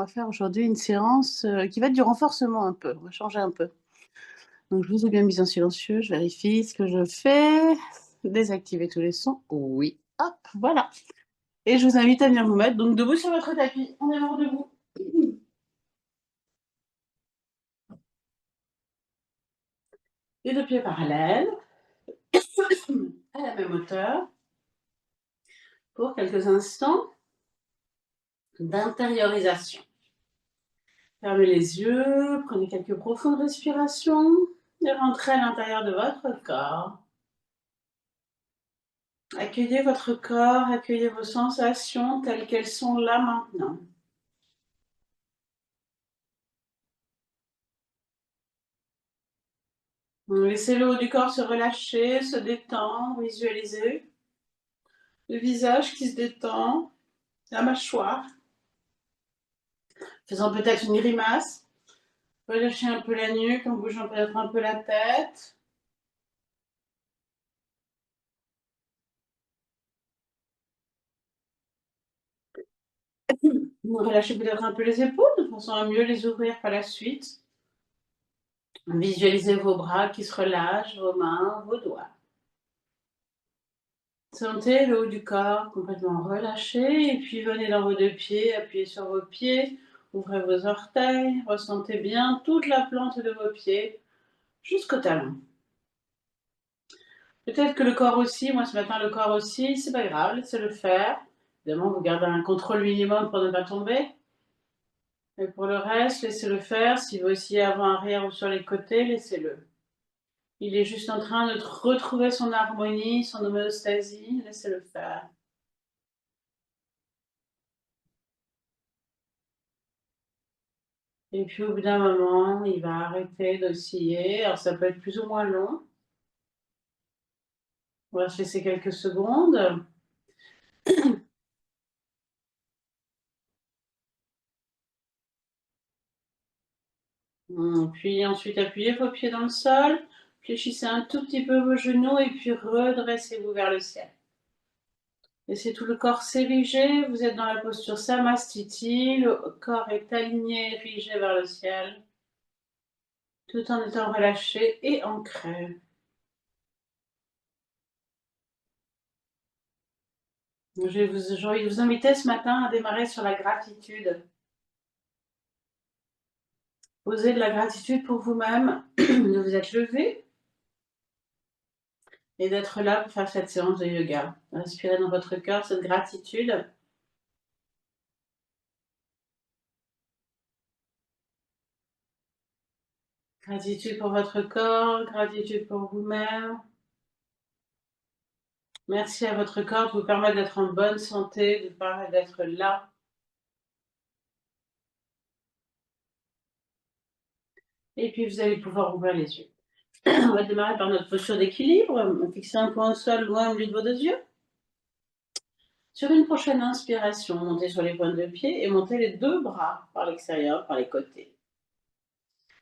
va faire aujourd'hui une séance, qui va être du renforcement un peu. On va changer un peu. Donc je vous ai bien mis en silencieux, je vérifie ce que je fais. Désactiver tous les sons. Oui. Hop, voilà. Et je vous invite à venir vous mettre donc debout sur votre tapis. On est mort debout. Les 2 pieds parallèles, à la même hauteur, pour quelques instants d'intériorisation. Fermez les yeux, prenez quelques profondes respirations et rentrez à l'intérieur de votre corps. Accueillez votre corps, accueillez vos sensations telles qu'elles sont là maintenant. Laissez le haut du corps se relâcher, se détendre, visualisez le visage qui se détend, la mâchoire, faisant peut-être une grimace. Relâchez un peu la nuque en bougeant peut-être un peu la tête. Relâchez peut-être un peu les épaules de façon à mieux les ouvrir par la suite. Visualisez vos bras qui se relâchent, vos mains, vos doigts. Sentez le haut du corps complètement relâché et puis venez dans vos 2 pieds, appuyez sur vos pieds, ouvrez vos orteils, ressentez bien toute la plante de vos pieds jusqu'au talon. Peut-être que le corps aussi, moi ce matin le corps aussi, c'est pas grave, laissez-le faire. Évidemment, vous gardez un contrôle minimum pour ne pas tomber. Et pour le reste, laissez-le faire. Si vous oscillez avant, arrière ou sur les côtés, laissez-le. Il est juste en train de retrouver son harmonie, son homéostasie, laissez-le faire. Et puis au bout d'un moment, il va arrêter d'osciller. Alors ça peut être plus ou moins long. On va se laisser quelques secondes. Puis ensuite, appuyez vos pieds dans le sol. Fléchissez un tout petit peu vos genoux et puis redressez-vous vers le ciel. Laissez tout le corps s'ériger. Vous êtes dans la posture Samastiti. Le corps est aligné, érigé vers le ciel, tout en étant relâché et ancré. J'ai envie de vous inviter ce matin à démarrer sur la gratitude. Posez de la gratitude pour vous-même de vous être levé et d'être là pour faire cette séance de yoga. Respirez dans votre cœur cette gratitude. Gratitude pour votre corps, gratitude pour vous-même. Merci à votre corps de vous permettre d'être en bonne santé, de vous permettre d'être là. Et puis vous allez pouvoir ouvrir les yeux. On va démarrer par notre posture d'équilibre. Fixez un point au sol loin au milieu de vos 2 yeux. Sur une prochaine inspiration, montez sur les pointes de pied et montez les 2 bras par l'extérieur, par les côtés.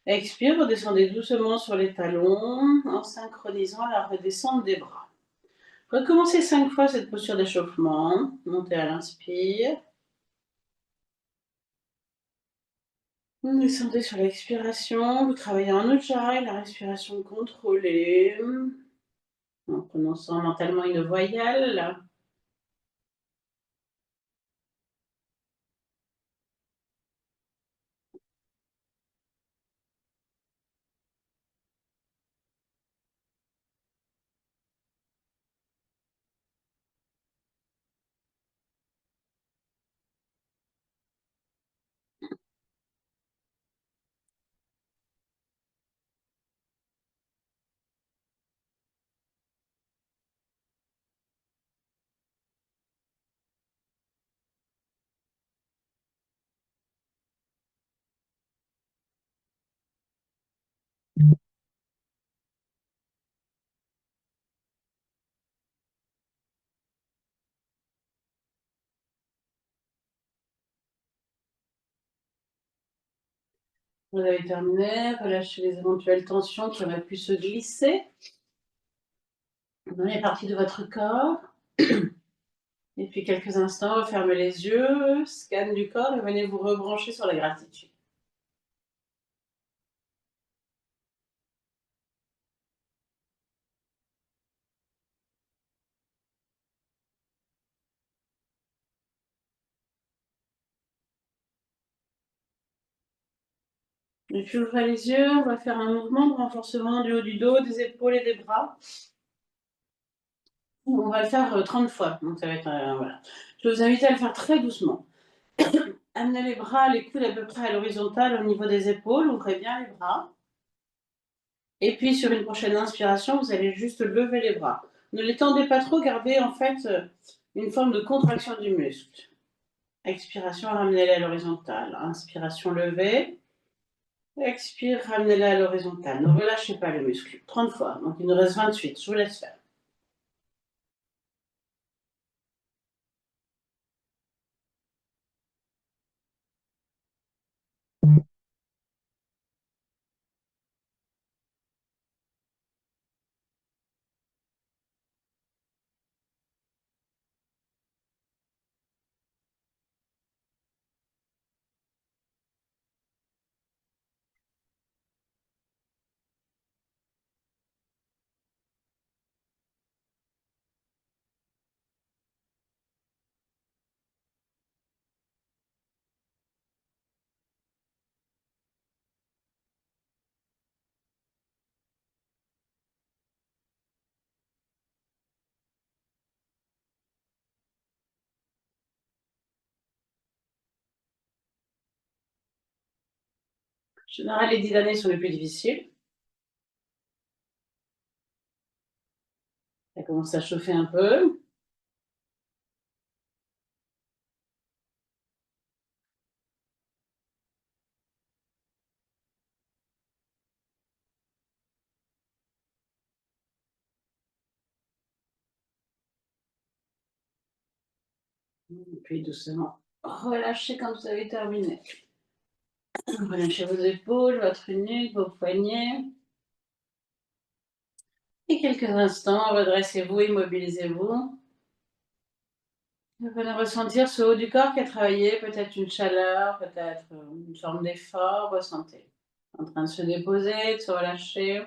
Expire, redescendez doucement sur les talons en synchronisant la redescente des bras. Recommencez 5 fois cette posture d'échauffement. Montez à l'inspire. Descendez sur l'expiration. Vous travaillez en ujjayi, la respiration contrôlée, en prononçant mentalement une voyelle. Vous avez terminé. Relâchez les éventuelles tensions qui auraient pu se glisser dans les parties de votre corps. Et puis quelques instants, refermez les yeux, scan du corps et venez vous rebrancher sur la gratitude. Et puis ouvrez les yeux, on va faire un mouvement de renforcement du haut du dos, des épaules et des bras. On va le faire 30 fois, donc ça va être voilà. Je vais vous inviter à le faire très doucement. Amenez les bras, les coudes à peu près à l'horizontale au niveau des épaules, ouvrez bien les bras. Et puis sur une prochaine inspiration, vous allez juste lever les bras. Ne les tendez pas trop, gardez en fait une forme de contraction du muscle. Expiration, ramenez-les à l'horizontale. Inspiration, levée. Expire, ramenez-les à l'horizontale. Ne relâchez pas le muscle. 30 fois, donc il nous reste 28. Je vous laisse faire. En général, les 10 derniers sont les plus difficiles. Ça commence à chauffer un peu. Et puis doucement, relâchez quand vous avez terminé. Relâchez vos épaules, votre nuque, vos poignets. Et quelques instants, redressez-vous, immobilisez-vous. Vous venez ressentir ce haut du corps qui a travaillé, peut-être une chaleur, peut-être une forme d'effort, ressentez. En train de se déposer, de se relâcher.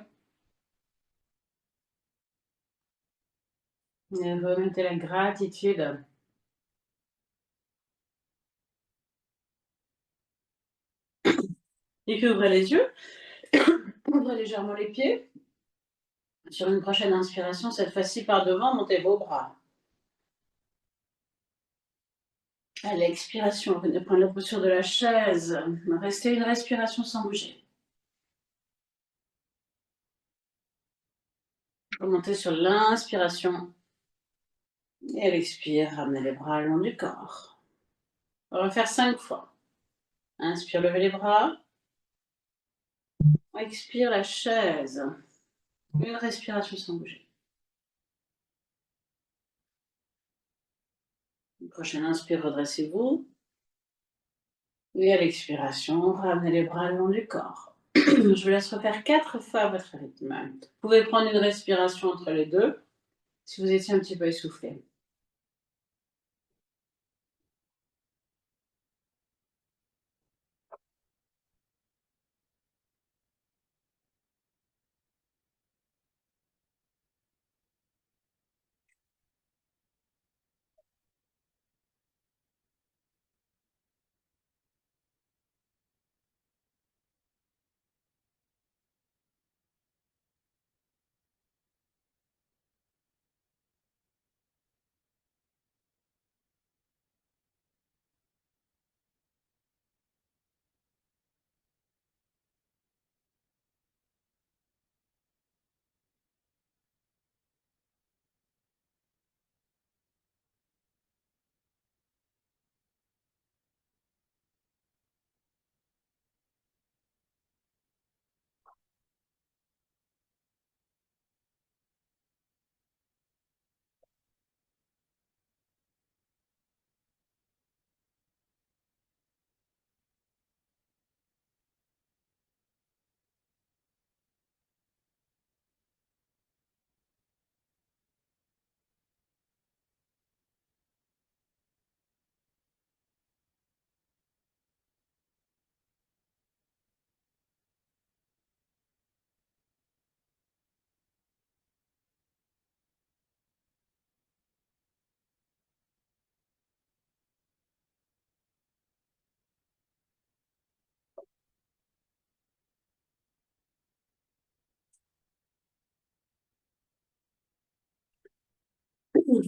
Et remettez la gratitude. Et puis ouvrez les yeux, ouvrez légèrement les pieds. Sur une prochaine inspiration, cette fois-ci par devant, montez vos bras. À l'expiration, venez prendre la posture de la chaise. Restez une respiration sans bouger. Remontez sur l'inspiration. Et à l'expire, ramenez les bras le long du corps. On va faire 5 fois. Inspire, levez les bras. Expire la chaise. Une respiration sans bouger. Une prochaine inspire, redressez-vous. Et à l'expiration, ramenez les bras le long du corps. Je vous laisse refaire 4 fois à votre rythme. Vous pouvez prendre une respiration entre les deux si vous étiez un petit peu essoufflé.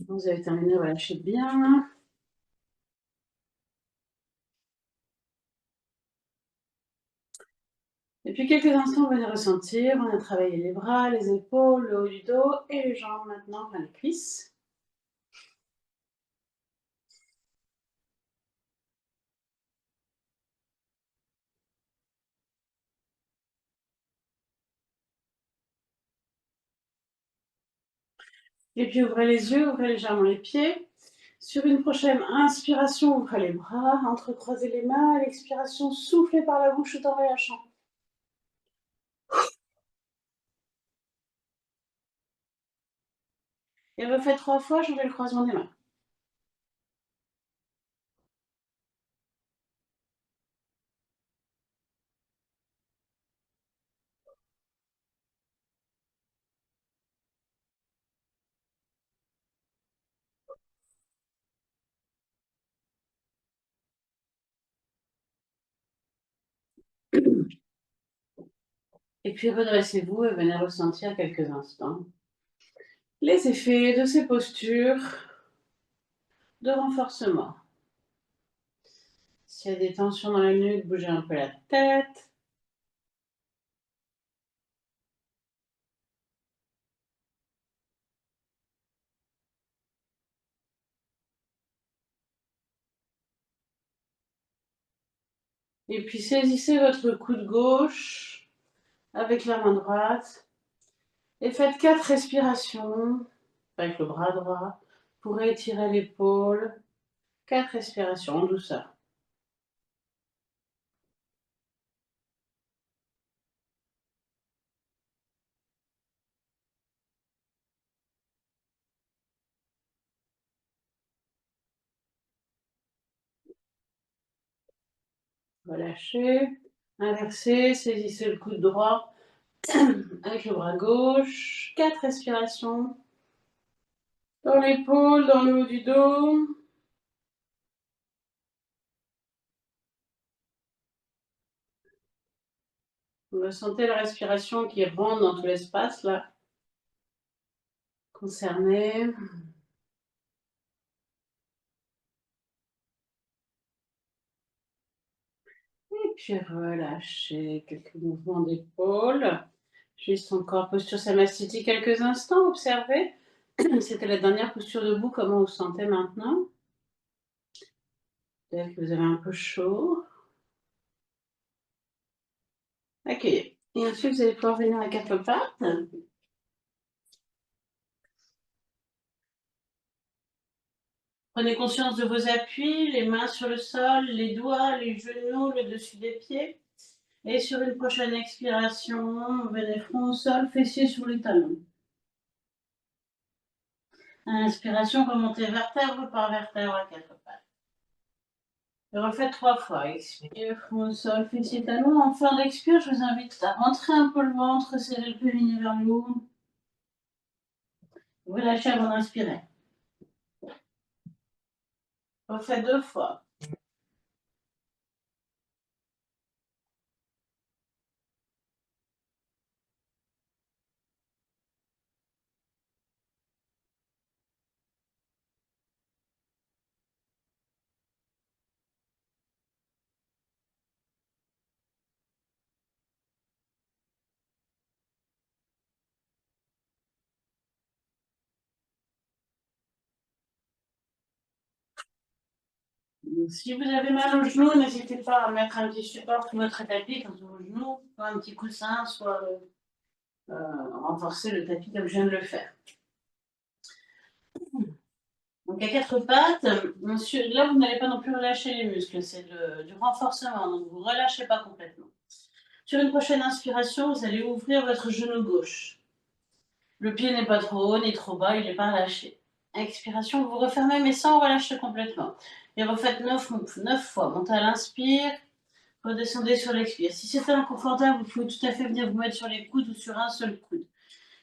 Vous avez terminé, relâchez bien. Et puis quelques instants, vous venez ressentir, on a travaillé les bras, les épaules, le haut du dos et les jambes maintenant, enfin les cuisses. Et puis ouvrez les yeux, ouvrez légèrement les pieds. Sur une prochaine inspiration, ouvrez les bras, entrecroisez les mains. À l'expiration, soufflez par la bouche tout en relâchant. Et refaites 3 fois, changez le croisement des mains. Et puis redressez-vous et venez ressentir quelques instants les effets de ces postures de renforcement. S'il y a des tensions dans la nuque, bougez un peu la tête. Et puis saisissez votre coude gauche avec la main droite et faites 4 respirations avec le bras droit pour étirer l'épaule. 4 respirations en douceur. Relâchez, inversez, saisissez le coude droit avec le bras gauche. 4 respirations dans l'épaule, dans le haut du dos. Vous ressentez la respiration qui rentre dans tout l'espace là, concerné. Et puis relâchez quelques mouvements d'épaule. Juste encore posture samasthiti quelques instants, observez. C'était la dernière posture debout, comment vous vous sentez maintenant? Peut-être que vous avez un peu chaud. Accueillez. Et ensuite, vous allez pouvoir venir à quatre pattes. Prenez conscience de vos appuis, les mains sur le sol, les doigts, les genoux, le dessus des pieds. Et sur une prochaine expiration, venez front au sol, fessiers sur les talons. Inspiration, remontez vertèbre par vertèbre à quatre pattes. Et refaites 3 fois. Expire, front au sol, fessiers, talons. En fin d'expire, je vous invite à rentrer un peu le ventre, serrer le périnée vers le haut. Relâchez avant d'inspirer. Refaites 2 fois. Si vous avez mal aux genoux, n'hésitez pas à mettre un petit support sur votre tapis contre vos genoux, soit un petit coussin, soit renforcer le tapis comme je viens de le faire. Donc à quatre pattes, là vous n'allez pas non plus relâcher les muscles, c'est du renforcement, donc vous ne relâchez pas complètement. Sur une prochaine inspiration, vous allez ouvrir votre genou gauche. Le pied n'est pas trop haut ni trop bas, il n'est pas relâché. Expiration, vous refermez mais sans relâcher complètement. Et refaites 9 fois. Montez à l'inspire, redescendez sur l'expire. Si c'est inconfortable, vous pouvez tout à fait venir vous mettre sur les coudes ou sur un seul coude.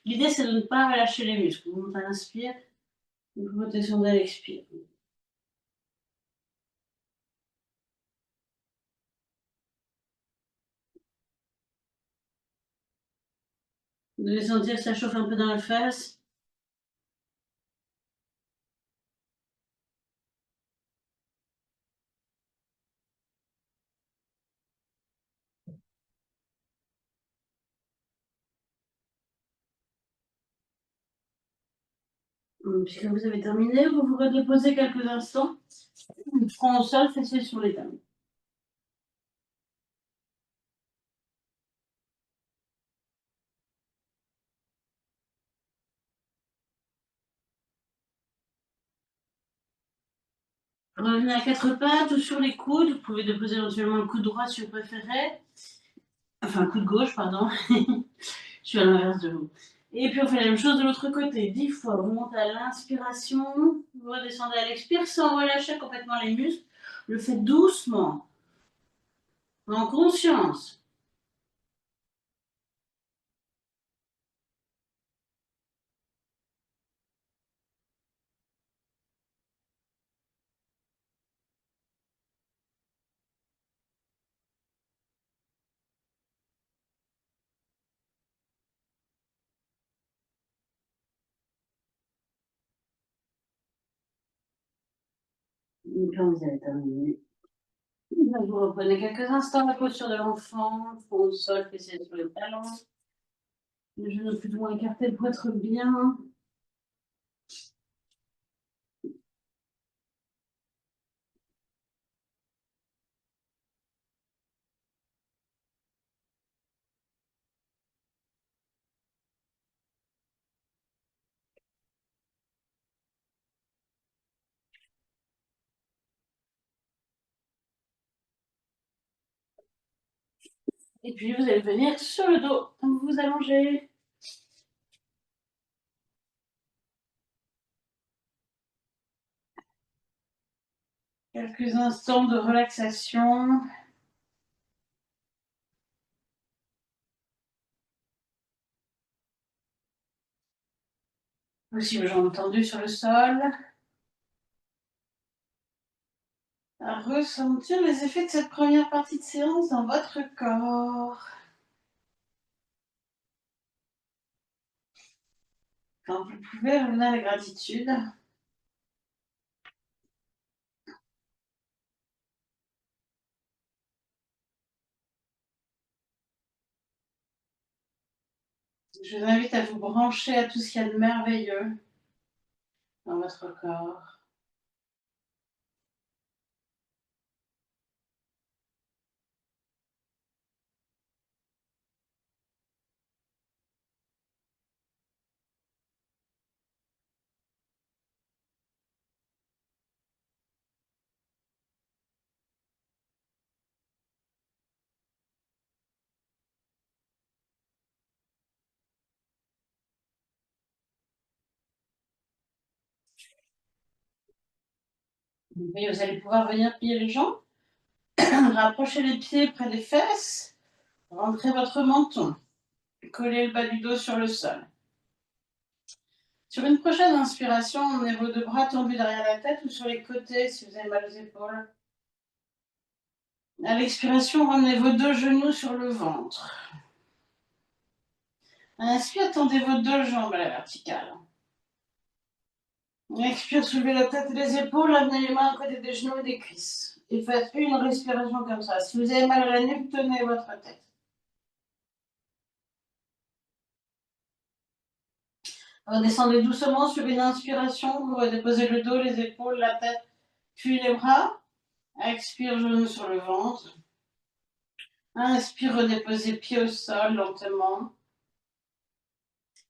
L'idée, c'est de ne pas relâcher les muscles. Vous montez à l'inspire, vous redescendez à l'expire. Vous devez sentir que ça chauffe un peu dans la face. Puisque vous avez terminé, vous vous redéposez quelques instants. Front au sol, fessiers sur les talons. Revenez à quatre pattes ou sur les coudes. Vous pouvez déposer éventuellement le coude droit si vous préférez. Enfin, coude gauche, pardon. Je suis à l'inverse de vous. Et puis on fait la même chose de l'autre côté. 10 fois. Vous montez à l'inspiration. Vous redescendez à l'expire sans relâcher complètement les muscles. Le faites doucement. En conscience. Et quand vous avez terminé, vous reprenez quelques instants la posture de l'enfant. Front au sol, fessiers sur les talons. Les genoux plus ou moins écartés pour être bien. Et puis vous allez venir sur le dos. Vous vous allongez. Quelques instants de relaxation. Aussi vos jambes tendues sur le sol. À ressentir les effets de cette première partie de séance dans votre corps. Quand vous pouvez, revenez à la gratitude. Je vous invite à vous brancher à tout ce qu'il y a de merveilleux dans votre corps. Et vous allez pouvoir venir plier les jambes, rapprocher les pieds près des fesses, rentrez votre menton, collez le bas du dos sur le sol. Sur une prochaine inspiration, emmenez vos deux bras tendus derrière la tête ou sur les côtés si vous avez mal aux épaules. À l'expiration, ramenez vos deux genoux sur le ventre. Inspire, tendez vos deux jambes à la verticale. Expire, soulevez la tête et les épaules, amenez les mains à côté des genoux et des cuisses. Et faites une respiration comme ça. Si vous avez mal à la nuque, tenez votre tête. Redescendez doucement sur une inspiration. Vous redéposez le dos, les épaules, la tête, puis les bras. Expire, genoux sur le ventre. Inspire, redéposez pied au sol lentement.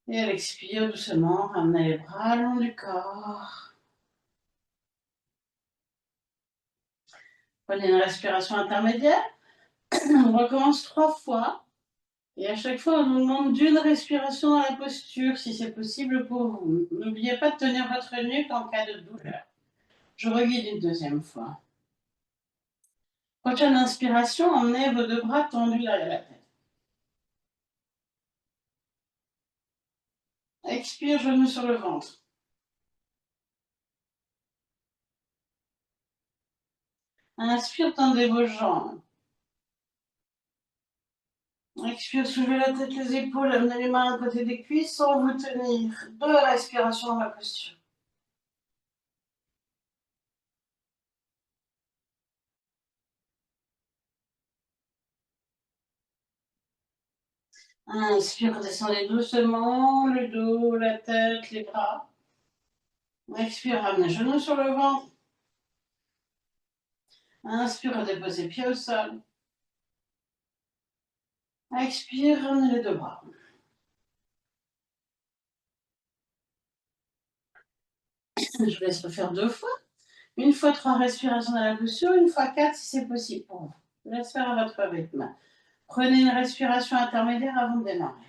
Et à l'expire, doucement, ramenez les bras le long du corps. Prenez une respiration intermédiaire. On recommence 3 fois. Et à chaque fois, on nous demande d'une respiration dans la posture, si c'est possible pour vous. N'oubliez pas de tenir votre nuque en cas de douleur. Je reguide une deuxième fois. Prochaine inspiration, emmenez vos deux bras tendus derrière la tête. Expire, genoux sur le ventre. Inspire, tendez vos jambes. Expire, soulevez la tête, les épaules, amenez les mains à côté des cuisses sans vous tenir. Deux respirations dans la posture. Inspire, descendez doucement le dos, la tête, les bras. Expire, ramenez genou sur le ventre. Inspire, déposez pied au sol. Expire, ramenez les deux bras. Je vous laisse refaire 2 fois. Une fois 3 respirations dans la bouche, une fois 4 si c'est possible pour vous. Je vous laisse faire à votre rythme. Prenez une respiration intermédiaire avant de démarrer.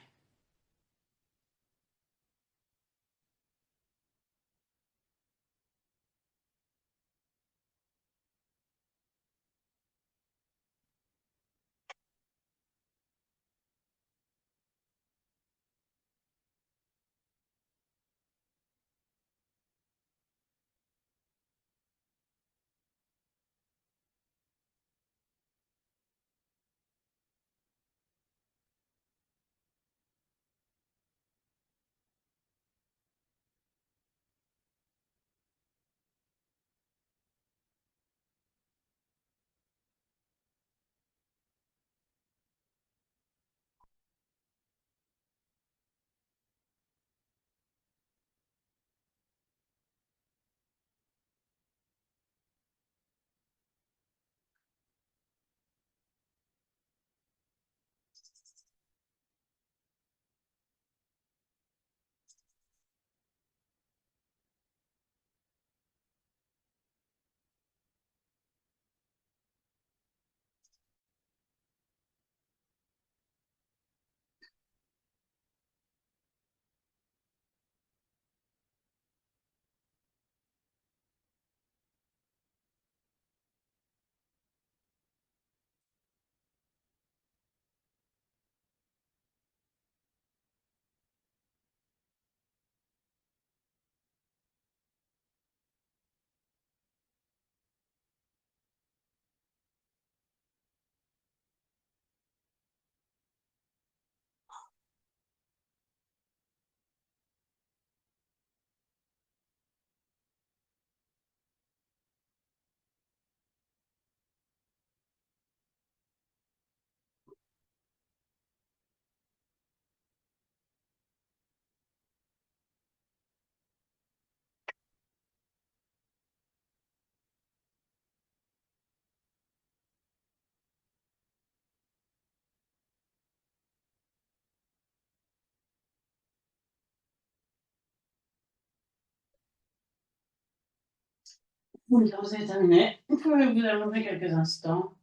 Vous avez terminé. Vous pouvez vous allonger quelques instants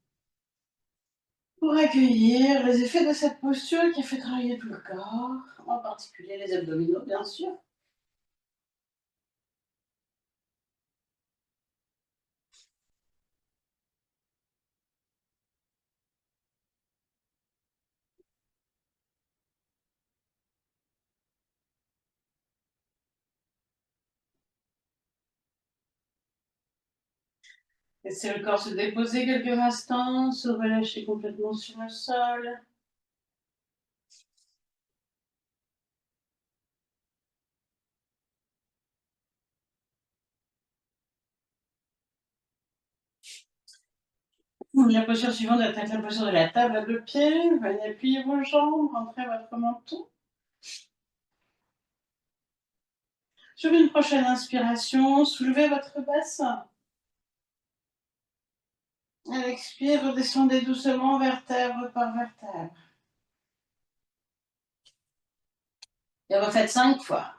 pour accueillir les effets de cette posture qui fait travailler tout le corps, en particulier les abdominaux, bien sûr. Laissez le corps se déposer quelques instants, se relâcher complètement sur le sol. La posture suivante va être la posture de la table à 2 pieds. Venez appuyer vos jambes, rentrez votre menton. Sur une prochaine inspiration, soulevez votre bassin. À l'expire, redescendez doucement vertèbre par vertèbre. Et refaites 5 fois.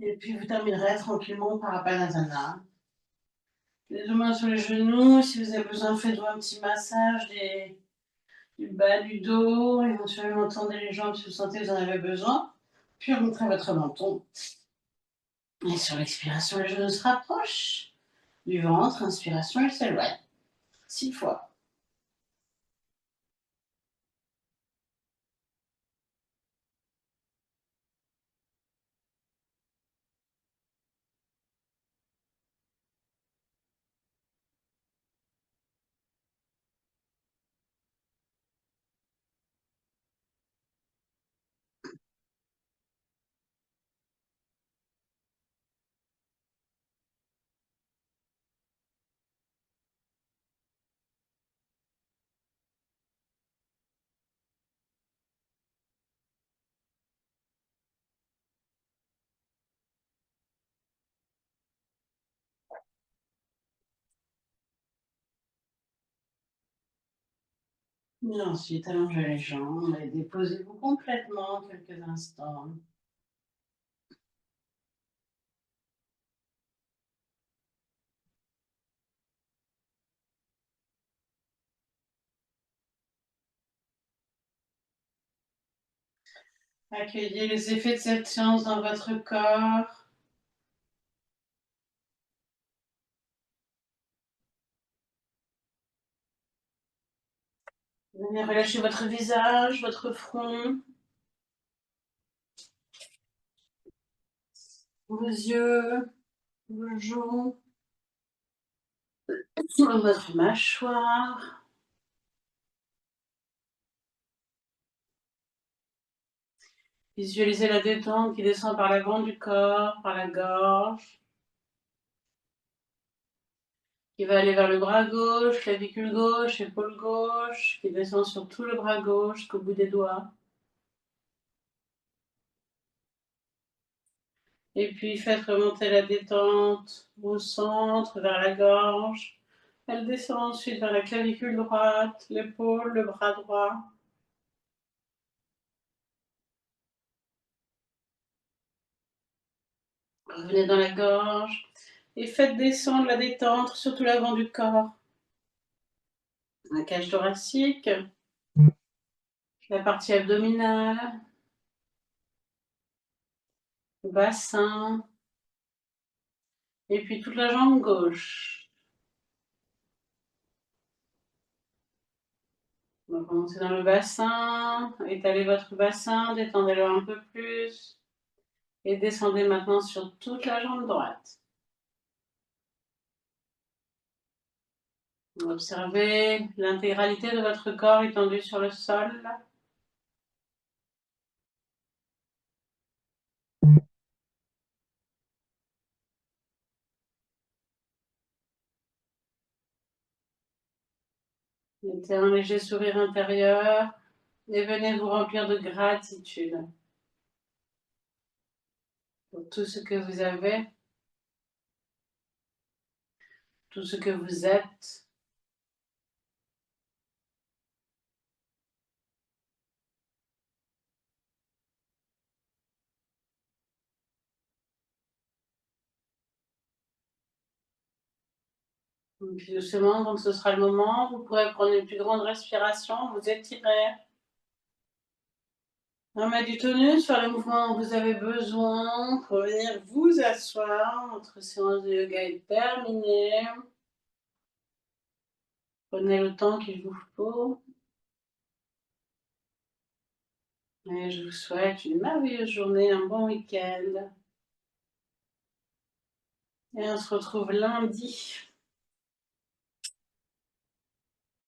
Et puis vous terminerez tranquillement par Apanasana. Les deux mains sur les genoux. Si vous avez besoin, faites-vous un petit massage du bas du dos. Éventuellement, tendez les jambes si vous sentez que vous en avez besoin. Puis remontrez votre menton. Et sur l'expiration, les genoux se rapprochent du ventre. Inspiration, ils s'éloignent. 6 fois. Et ensuite, allongez les jambes et déposez-vous complètement quelques instants. Accueillez les effets de cette séance dans votre corps. Venez relâcher votre visage, votre front, vos yeux, vos joues, votre mâchoire. Visualisez la détente qui descend par l'avant du corps, par la gorge, qui va aller vers le bras gauche, clavicule gauche, épaule gauche, qui descend sur tout le bras gauche jusqu'au bout des doigts. Et puis faites remonter la détente au centre, vers la gorge. Elle descend ensuite vers la clavicule droite, l'épaule, le bras droit. Revenez dans la gorge et faites descendre la détente sur tout l'avant du corps. La cage thoracique, la partie abdominale, le bassin, et puis toute la jambe gauche. On va commencer dans le bassin, étalez votre bassin, détendez-le un peu plus, et descendez maintenant sur toute la jambe droite. Observez l'intégralité de votre corps étendu sur le sol. Mettez un léger sourire intérieur et venez vous remplir de gratitude pour tout ce que vous avez, tout ce que vous êtes. Et puis doucement, quand ce sera le moment, vous pourrez prendre une plus grande respiration, vous étirer. Remettre du tonus, faire le mouvement dont vous avez besoin pour venir vous asseoir. Notre séance de yoga est terminée. Prenez le temps qu'il vous faut. Et je vous souhaite une merveilleuse journée, un bon week-end. Et on se retrouve lundi.